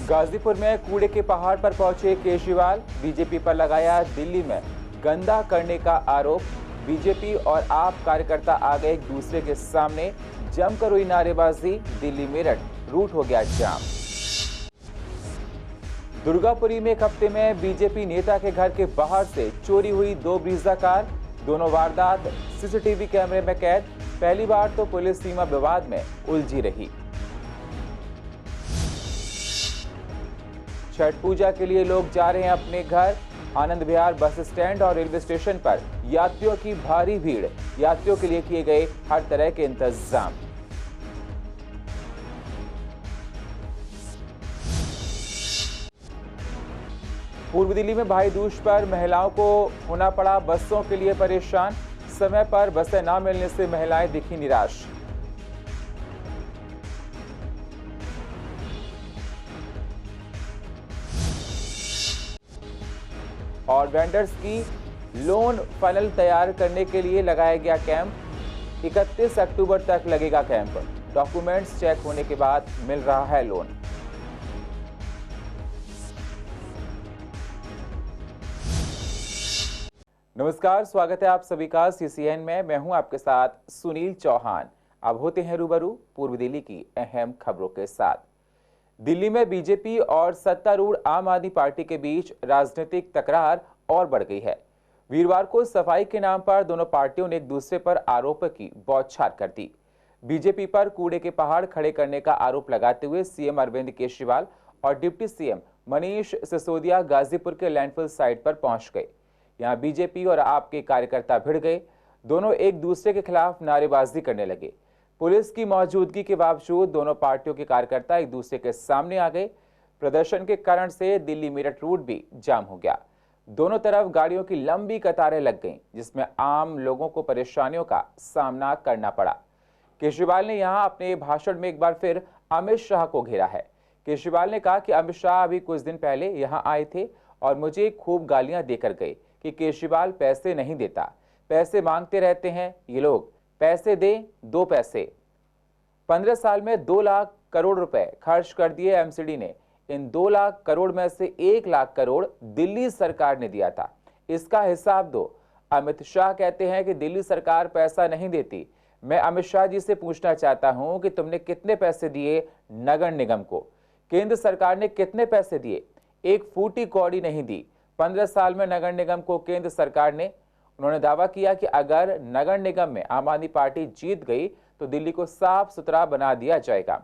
गाजीपुर में कूड़े के पहाड़ पर पहुंचे केजरीवाल, बीजेपी पर लगाया दिल्ली में गंदा करने का आरोप। बीजेपी और आप कार्यकर्ता आ गए एक दूसरे के सामने, जमकर हुई नारेबाजी, दिल्ली मेरठ रूट हो गया जाम। दुर्गापुरी में एक हफ्ते में बीजेपी नेता के घर के बाहर से चोरी हुई 2 ब्रीजा कार, दोनों वारदात सीसीटीवी कैमरे में कैद। पहली बार तो पुलिस सीमा विवाद में उलझी रही। छठ पूजा के लिए लोग जा रहे हैं अपने घर। आनंद विहार बस स्टैंड और रेलवे स्टेशन पर यात्रियों की भारी भीड़, यात्रियों के लिए किए गए हर तरह के इंतजाम। पूर्व दिल्ली में भाई दूज पर महिलाओं को होना पड़ा बसों के लिए परेशान। समय पर बसें न मिलने से महिलाएं दिखी निराश। और वेंडर्स की लोन फाइनल तैयार करने के लिए लगाया गया कैंप। 31 अक्टूबर तक लगेगा कैंप। डॉक्यूमेंट्स चेक होने के बाद मिल रहा है लोन। नमस्कार, स्वागत है आप सभी का सीसीएन में। मैं हूं आपके साथ सुनील चौहान। अब होते हैं रूबरू पूर्व दिल्ली की अहम खबरों के साथ। दिल्ली में बीजेपी और सत्तारूढ़ आम आदमी पार्टी के बीच राजनीतिक तकरार और बढ़ गई है। वीरवार को सफाई के नाम पर दोनों पार्टियों ने एक दूसरे पर आरोपों की बौछार कर दी। बीजेपी पर कूड़े के पहाड़ खड़े करने का आरोप लगाते हुए सीएम अरविंद केजरीवाल और डिप्टी सीएम मनीष सिसोदिया गाजीपुर के लैंडफिल साइट पर पहुंच गए। यहां बीजेपी और आप के कार्यकर्ता भिड़ गए। दोनों एक दूसरे के खिलाफ नारेबाजी करने लगे। पुलिस की मौजूदगी के बावजूद दोनों पार्टियों के कार्यकर्ता एक दूसरे के सामने आ गए। प्रदर्शन के कारण से दिल्ली मेरठ रूट भी जाम हो गया। दोनों तरफ गाड़ियों की लंबी कतारें लग गईं, जिसमें आम लोगों को परेशानियों का सामना करना पड़ा। केजरीवाल ने यहां अपने भाषण में एक बार फिर अमित शाह को घेरा है। केजरीवाल ने कहा कि अमित शाह अभी कुछ दिन पहले यहां आए थे और मुझे खूब गालियां देकर गए कि केजरीवाल पैसे नहीं देता, पैसे मांगते रहते हैं ये लोग, पैसे दें, 2 पैसे। 15 साल में 2 लाख करोड़ रुपए खर्च कर दिए एमसीडी ने। इन 2 लाख करोड़ में से 1 लाख करोड़ दिल्ली सरकार ने दिया था। इसका हिसाब दो। अमित शाह कहते हैं कि दिल्ली सरकार पैसा नहीं देती। मैं अमित शाह जी से पूछना चाहता हूं कि तुमने कितने पैसे दिए नगर निगम को? केंद्र सरकार ने कितने पैसे दिए? एक फूटी कौड़ी नहीं दी। 15 साल में नगर निगम को केंद्र सरकार ने। उन्होंने दावा किया कि अगर नगर निगम में आम आदमी पार्टी जीत गई तो दिल्ली को साफ सुथरा बना दिया जाएगा।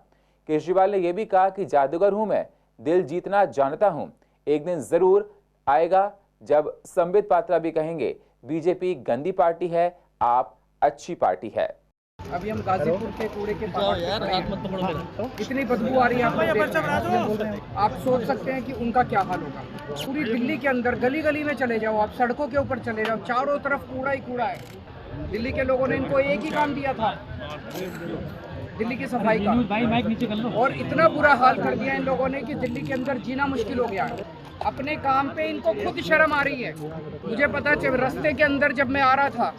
केजरीवाल ने यह भी कहा कि जादूगर हूं मैं, दिल जीतना जानता हूं। एक दिन जरूर आएगा जब संबित पात्रा भी कहेंगे बीजेपी गंदी पार्टी है, आप अच्छी पार्टी है। अभी हम गाजीपुर के कूड़े के पहाड़ इतनी बदबू आ रही है आप सोच सकते हैं कि उनका क्या हाल होगा। पूरी दिल्ली के अंदर गली गली में चले जाओ, आप सड़कों के ऊपर चले जाओ, चारों तरफ कूड़ा ही कूड़ा है। दिल्ली के लोगों ने इनको एक ही काम दिया था, दिल्ली की सफाई का, और इतना बुरा हाल कर दिया इन लोगों ने कि दिल्ली के अंदर जीना मुश्किल हो गया है। अपने काम पे इनको खुद शर्म आ रही है। मुझे पता चल रास्ते के अंदर जब मैं आ रहा था,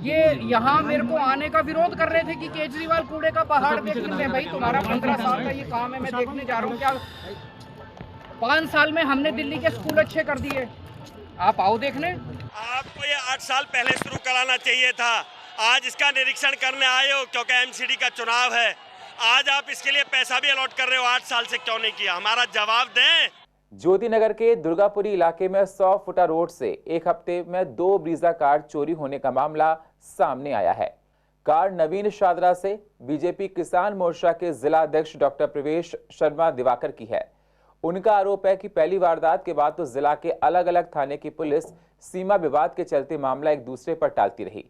ये यहाँ मेरे को आने का विरोध कर रहे थे कि केजरीवाल कूड़े का पहाड़ देख लेते हैं। भाई तुम्हारा 15 साल का ये काम है, मैं देखने जा रहा हूँ। क्या 5 साल में हमने दिल्ली के स्कूल अच्छे कर दिए, आप आओ देखने। आपको ये 8 साल पहले शुरू कराना चाहिए था। आज इसका निरीक्षण करने आए हो क्योंकि एमसीडी का चुनाव है। आज आप इसके लिए पैसा भी अलॉट कर रहे हो, 8 साल से क्यों नहीं किया? हमारा जवाब दें। ज्योति नगर के दुर्गापुरी इलाके में 100 फुटा रोड से एक हफ्ते में 2 ब्रीजा कार चोरी होने का मामला सामने आया है। कार नवीन शादरा से बीजेपी किसान मोर्चा के जिला अध्यक्ष डॉक्टर प्रवेश शर्मा दिवाकर की है। उनका आरोप है कि पहली वारदात के बाद तो जिला के अलग अलग थाने की पुलिस सीमा विवाद के चलते मामला एक दूसरे पर टालती रही।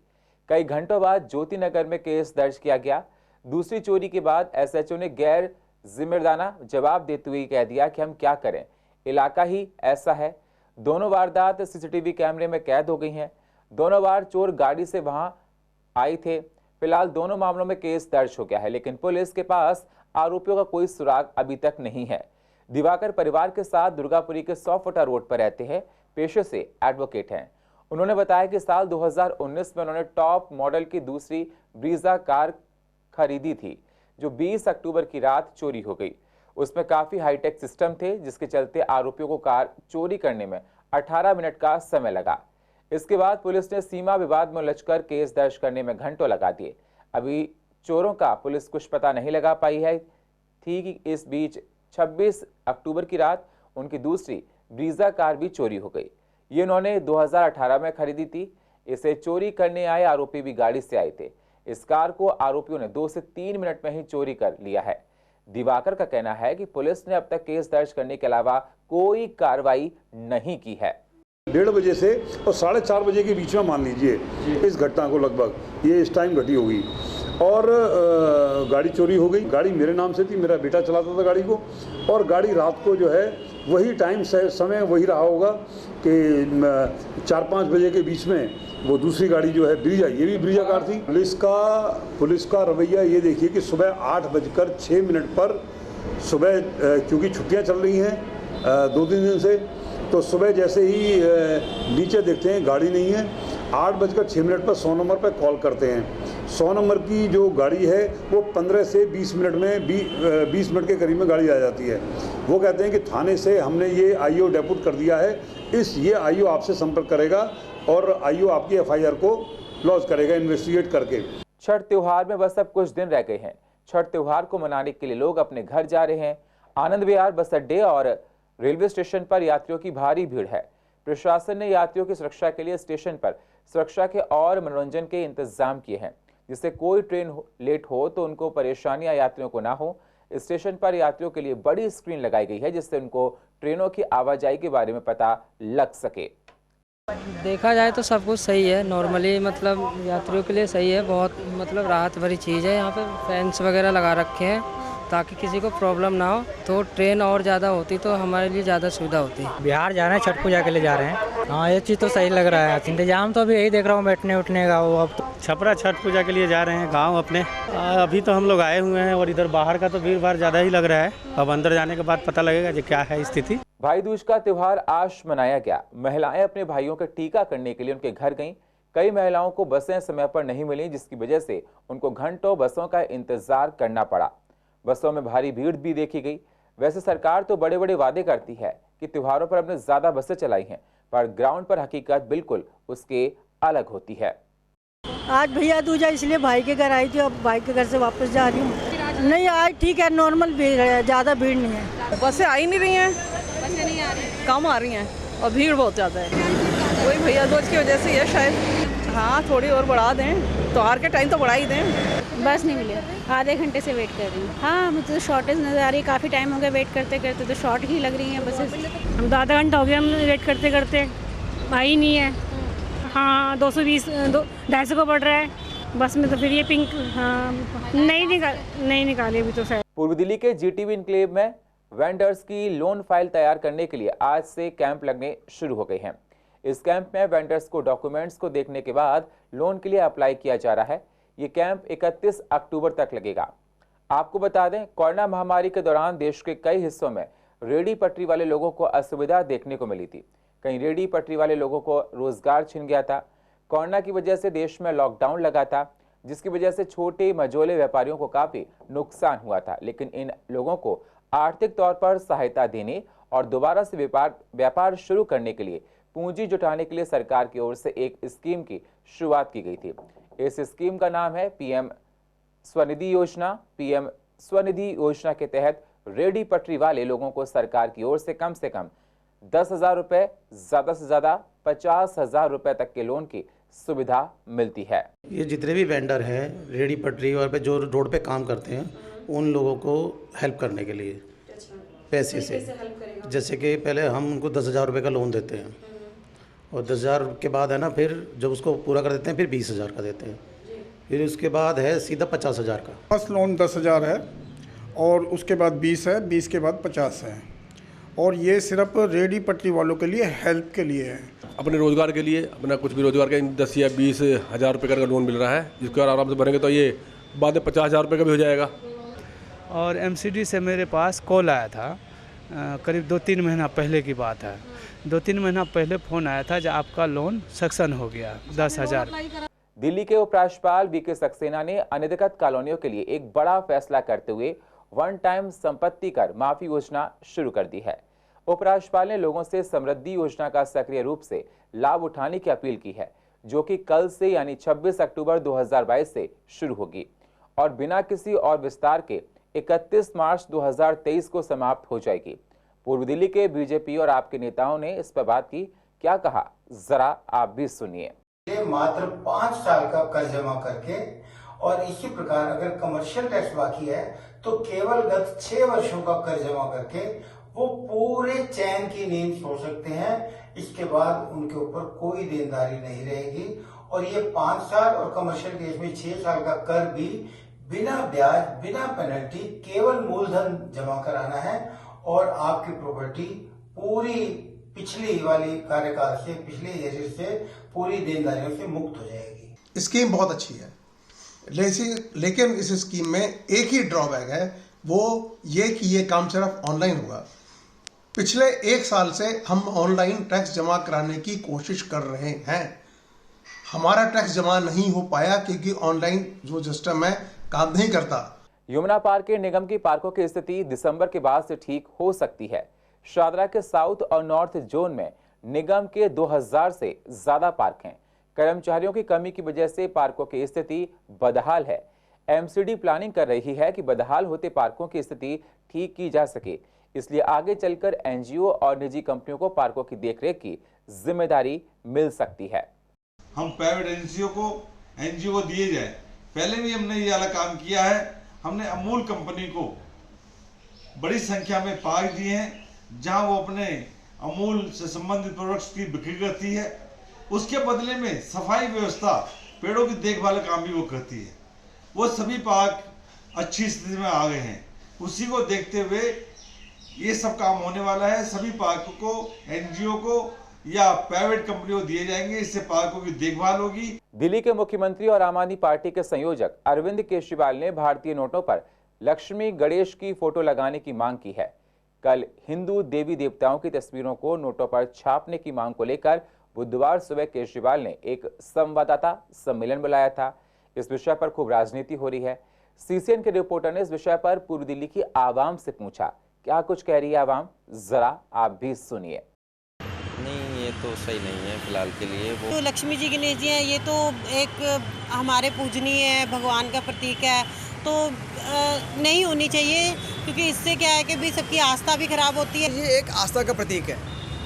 कई घंटों बाद ज्योति नगर में केस दर्ज किया गया। दूसरी चोरी के बाद एसएचओ ने गैर जिम्मेदाराना जवाब देते हुए कह दिया कि हम क्या करें, इलाका ही ऐसा है। दोनों वारदात सीसीटीवी कैमरे में कैद हो गई हैं। दोनों बार चोर गाड़ी से वहां आए थे। फिलहाल दोनों मामलों में केस दर्ज हो गया है, लेकिन पुलिस के पास आरोपियों का कोई सुराग अभी तक नहीं है। दिवाकर परिवार के साथ दुर्गापुरी के 100 फुटा रोड पर रहते हैं। पेशे से एडवोकेट हैं। उन्होंने बताया कि साल 2019 में उन्होंने टॉप मॉडल की दूसरी ब्रीजा कार खरीदी थी, जो 20 अक्टूबर की रात चोरी हो गई। उसमें काफी हाईटेक सिस्टम थे, जिसके चलते आरोपियों को कार चोरी करने में 18 मिनट का समय लगा। इसके बाद पुलिस ने सीमा विवाद में उलझकर केस दर्ज करने में घंटों लगा दिए। अभी चोरों का पुलिस कुछ पता नहीं लगा पाई है थी कि इस बीच 26 अक्टूबर की रात उनकी दूसरी ब्रीजा कार भी चोरी हो गई। ये उन्होंने 2018 में खरीदी थी। इसे चोरी करने आए आरोपी भी गाड़ी से आए थे। इस कार को आरोपियों ने 2 से 3 मिनट में ही चोरी कर लिया है। दिवाकर का कहना है कि पुलिस ने अब तक केस दर्ज करने के अलावा कोई कार्रवाई नहीं की है। 1:30 बजे से और 4:30 बजे के बीच में मान लीजिए इस घटना को लगभग ये इस टाइम घटी होगी और गाड़ी चोरी हो गई। गाड़ी मेरे नाम से थी, मेरा बेटा चलाता था गाड़ी को, और गाड़ी रात को जो है वही टाइम समय वही रहा होगा कि 4-5 बजे के बीच में वो दूसरी गाड़ी जो है ब्रीजा, ये भी ब्रीजा कार थी। पुलिस का रवैया ये देखिए कि सुबह 8:06 पर सुबह, क्योंकि छुट्टियां चल रही हैं 2-3 दिन से, तो सुबह जैसे ही नीचे देखते हैं गाड़ी नहीं है, 8:06 पर 100 नंबर पर कॉल करते हैं। 100 नंबर की जो गाड़ी है वो 15 से 20 मिनट में 20 मिनट के करीब में गाड़ी आ जाती है। वो कहते हैं कि थाने से हमने ये आईओ डेपुट कर दिया है, ये आईओ आपसे संपर्क करेगा और आईओ आपकी एफआईआर को लॉन्च करेगा इन्वेस्टिगेट करके। छठ त्योहार में बस अब कुछ दिन रह गए हैं। छठ त्योहार को मनाने के लिए लोग अपने घर जा रहे हैं। आनंद विहार बस अड्डे और रेलवे स्टेशन पर यात्रियों की भारी भीड़ है। प्रशासन ने यात्रियों की सुरक्षा के लिए स्टेशन पर सुरक्षा के और मनोरंजन के इंतजाम किए हैं, जिससे कोई ट्रेन लेट हो तो उनको परेशानियां यात्रियों को ना हो। स्टेशन पर यात्रियों के लिए बड़ी स्क्रीन लगाई गई है, जिससे उनको ट्रेनों की आवाजाही के बारे में पता लग सके। देखा जाए तो सब कुछ सही है, नॉर्मली मतलब यात्रियों के लिए सही है। बहुत मतलब राहत भरी चीज़ है। यहाँ पे फैंस वगैरह लगा रखे हैं ताकि किसी को प्रॉब्लम ना हो। तो ट्रेन और ज़्यादा होती तो हमारे लिए ज़्यादा सुविधा होती। बिहार जा रहे हैं, छठ पूजा के लिए जा रहे हैं। हाँ, ये चीज़ तो सही लग रहा है। इंतजाम तो अभी यही देख रहा हूँ, बैठने उठने का। वो अब छपरा छठ पूजा के लिए जा रहे हैं गांव अपने। अभी तो हम लोग आए हुए हैं और इधर बाहर का तो भीड़ भाड़ ज़्यादा ही लग रहा है। अब अंदर जाने के बाद पता लगेगा कि क्या है स्थिति। भाई दूज का त्योहार आज मनाया गया। महिलाएं अपने भाइयों का टीका करने के लिए उनके घर गईं। कई महिलाओं को बसें समय पर नहीं मिली, जिसकी वजह से उनको घंटों बसों का इंतजार करना पड़ा। बसों में भारी भीड़ भी देखी गई। वैसे सरकार तो बड़े बड़े वादे करती है कि त्योहारों पर हमने ज्यादा बसें चलाई हैं, पर ग्राउंड पर हकीकत बिल्कुल उसके अलग होती है। आज भैया दूजा इसलिए भाई के घर आई थी, अब भाई के घर से वापस जा रही हूँ। नहीं, आज ठीक है, नॉर्मल भीड़ है, ज़्यादा भीड़ नहीं है। बसें आ ही नहीं रही हैं, बसें नहीं आ रही, कम आ रही हैं और भीड़ बहुत ज़्यादा है। वही भैया दूज की वजह से है शायद। हाँ, थोड़ी और बढ़ा दें, त्योहार के टाइम तो बढ़ा ही दें। बस नहीं मिली, आधे घंटे से वेट कर रही हूँ। हाँ, मुझे तो शॉर्टेज नज़र आ रही है। काफ़ी टाइम हो गया वेट करते करते, तो शॉर्ट ही लग रही हैं बसेस। हम तो आधा घंटा हो गया हम वेट करते करते, आई नहीं है। हाँ, 220 250 को पड़ रहा है बस में। तो फिर ये पिंक, हाँ, नहीं निकाले अभी तो शायद। पूर्व दिल्ली के जीटीबी इनक्लेव में वेंडर्स की लोन फाइल तैयार करने के लिए आज से कैंप लगने शुरू हो गए हैं। इस कैंप में वेंडर्स को डॉक्यूमेंट्स को देखने के बाद लोन के लिए अप्लाई किया जा रहा है। ये कैंप 31 अक्टूबर तक लगेगा। आपको बता दें, कोरोना महामारी के दौरान देश के कई हिस्सों में रेहड़ी पटरी वाले लोगों को असुविधा देखने को मिली थी। कई रेहड़ी पटरी वाले लोगों को रोजगार छिन गया था। कोरोना की वजह से देश में लॉकडाउन लगा था, जिसकी वजह से छोटे मझोले व्यापारियों को काफी नुकसान हुआ था। लेकिन इन लोगों को आर्थिक तौर पर सहायता देने और दोबारा से व्यापार शुरू करने के लिए पूंजी जुटाने के लिए सरकार की ओर से एक स्कीम की शुरुआत की गई थी। इस स्कीम का नाम है पीएम स्वनिधि योजना। पीएम स्वनिधि योजना के तहत रेहड़ी पटरी वाले लोगों को सरकार की ओर से कम 10,000 रुपए, ज्यादा से ज्यादा 50,000 रुपए तक के लोन की सुविधा मिलती है। ये जितने भी वेंडर हैं रेहड़ी पटरी और पे जो रोड पे काम करते हैं, उन लोगों को हेल्प करने के लिए पैसे से, जैसे कि पहले हम उनको 10,000 रुपये का लोन देते हैं और 10,000 के बाद है ना, फिर जब उसको पूरा कर देते हैं फिर 20,000 का देते हैं। फिर उसके बाद है सीधा 50,000 का। फर्स्ट लोन 10,000 है और उसके बाद 20 है, 20 के बाद 50 है। और ये सिर्फ रेहड़ी पटरी वालों के लिए हेल्प के लिए है। अपने रोज़गार के लिए, अपना कुछ भी रोज़गार के 10 या 20,000 रुपये का लोन मिल रहा है, जिसको आराम से भरेंगे तो ये बाद में 50,000 रुपये का भी हो जाएगा। और एमसीडी से मेरे पास कॉल आया था, करीब 2-3 महीना पहले की बात है। 2-3 महीना पहले फ़ोन आया था, जब आपका लोन सैंक्शन हो गया 10,000। दिल्ली के उपराज्यपाल वीके सक्सेना ने अनधिकृत कॉलोनियों के लिए एक बड़ा फैसला करते हुए वन टाइम संपत्ति कर माफी योजना शुरू कर दी है। उपराज्यपाल ने लोगों से समृद्धि योजना का सक्रिय रूप से लाभ उठाने की अपील की है, जो कि कल से यानी 26 अक्टूबर 2022 से शुरू होगी और बिना किसी और विस्तार के 31 मार्च 2023 को समाप्त हो जाएगी। पूर्व दिल्ली के बीजेपी और आपके नेताओं ने इस पर बात की, क्या कहा जरा आप भी सुनिए। मात्र 5 साल का कर्ज जमा करके और इसी प्रकार अगर कमर्शियल टैक्स बाकी है तो केवल गत 6 वर्षों का कर्ज जमा करके वो पूरे चैन की नींद सो सकते हैं। इसके बाद उनके ऊपर कोई देनदारी नहीं रहेगी और ये 5 साल और कमर्शियल केस में 6 साल का कर भी बिना ब्याज बिना पेनल्टी केवल मूलधन जमा कराना है और आपकी प्रॉपर्टी पूरी पिछली वाली कार्यकाल से पिछले ईयर से पूरी देनदारियों से मुक्त हो जाएगी। स्कीम बहुत अच्छी है, लेकिन इस स्कीम में एक ही ड्रॉबैक है, वो ये कि ये काम सिर्फ ऑनलाइन होगा। पिछले 1 साल से हम ऑनलाइन टैक्स जमा कराने की कोशिश कर रहे हैं, हमारा टैक्स जमा नहीं हो पाया क्योंकि ऑनलाइन जो सिस्टम है काम नहीं करता। यमुना पार्क के निगम की पार्कों की स्थिति दिसंबर के बाद से ठीक हो सकती है। शादरा के साउथ और नॉर्थ जोन में निगम के 2000 से ज्यादा पार्क हैं। कर्मचारियों की कमी की वजह से पार्कों की स्थिति बदहाल है। एमसीडी प्लानिंग कर रही है कि बदहाल होते पार्कों की स्थिति ठीक की जा सके, इसलिए आगे चलकर एनजीओ और निजी कंपनियों को पार्कों की देखरेख की जिम्मेदारी मिल सकती है। हम प्राइवेट एजेंसियों को एनजीओ को दिए जाए। पहले भी हमने ये वाला काम किया है। हमने अमूल कंपनी को बड़ी संख्या में पार्क दिए हैं जहां वो अपने अमूल से संबंधित प्रोडक्ट्स की बिक्री करती है। उसके बदले में सफाई व्यवस्था, पेड़ों की देखभाल का काम भी वो करती है। वो सभी पार्क अच्छी स्थिति में आ गए हैं। उसी को देखते हुए ये सब काम होने वाला है। सभी पार्कों को एनजीओ को या प्राइवेट कंपनियों को दिए जाएंगे, इससे पार्कों की देखभाल होगी। दिल्ली के मुख्यमंत्री और आम आदमी पार्टी के संयोजक अरविंद केजरीवाल ने भारतीय नोटों पर लक्ष्मी गणेश की फोटो लगाने की मांग की है। कल हिंदू देवी देवताओं की तस्वीरों को नोटों पर छापने की मांग को लेकर बुधवार सुबह केजरीवाल ने एक संवाददाता सम्मेलन बुलाया था। इस विषय पर खूब राजनीति हो रही है। सीसीएन के रिपोर्टर ने इस विषय पर पूर्व दिल्ली की आवाम से पूछा, क्या कुछ कह रही है आवाम, जरा आप भी सुनिए। नहीं, ये तो सही नहीं है फिलहाल के लिए। वो तो लक्ष्मी जी गणेश जी हैं, ये तो एक हमारे पूजनीय है, भगवान का प्रतीक है, तो नहीं होनी चाहिए क्योंकि इससे क्या है कि भी सबकी आस्था भी खराब होती है। ये एक आस्था का प्रतीक है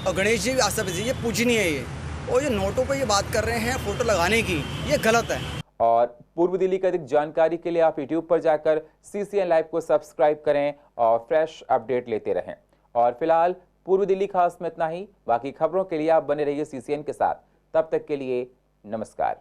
और गणेश जी भी आस्था का प्रतीक, ये पूजनीय है। ये और जो नोटों पर ये बात कर रहे हैं फोटो लगाने की, ये गलत है। और पूर्व दिल्ली की अधिक जानकारी के लिए आप यूट्यूब पर जाकर सीसीएन लाइव को सब्सक्राइब करें और फ्रेश अपडेट लेते रहें। और फिलहाल पूर्व दिल्ली खास में इतना ही। बाकी खबरों के लिए आप बने रहिए सीसीएन के साथ। तब तक के लिए नमस्कार।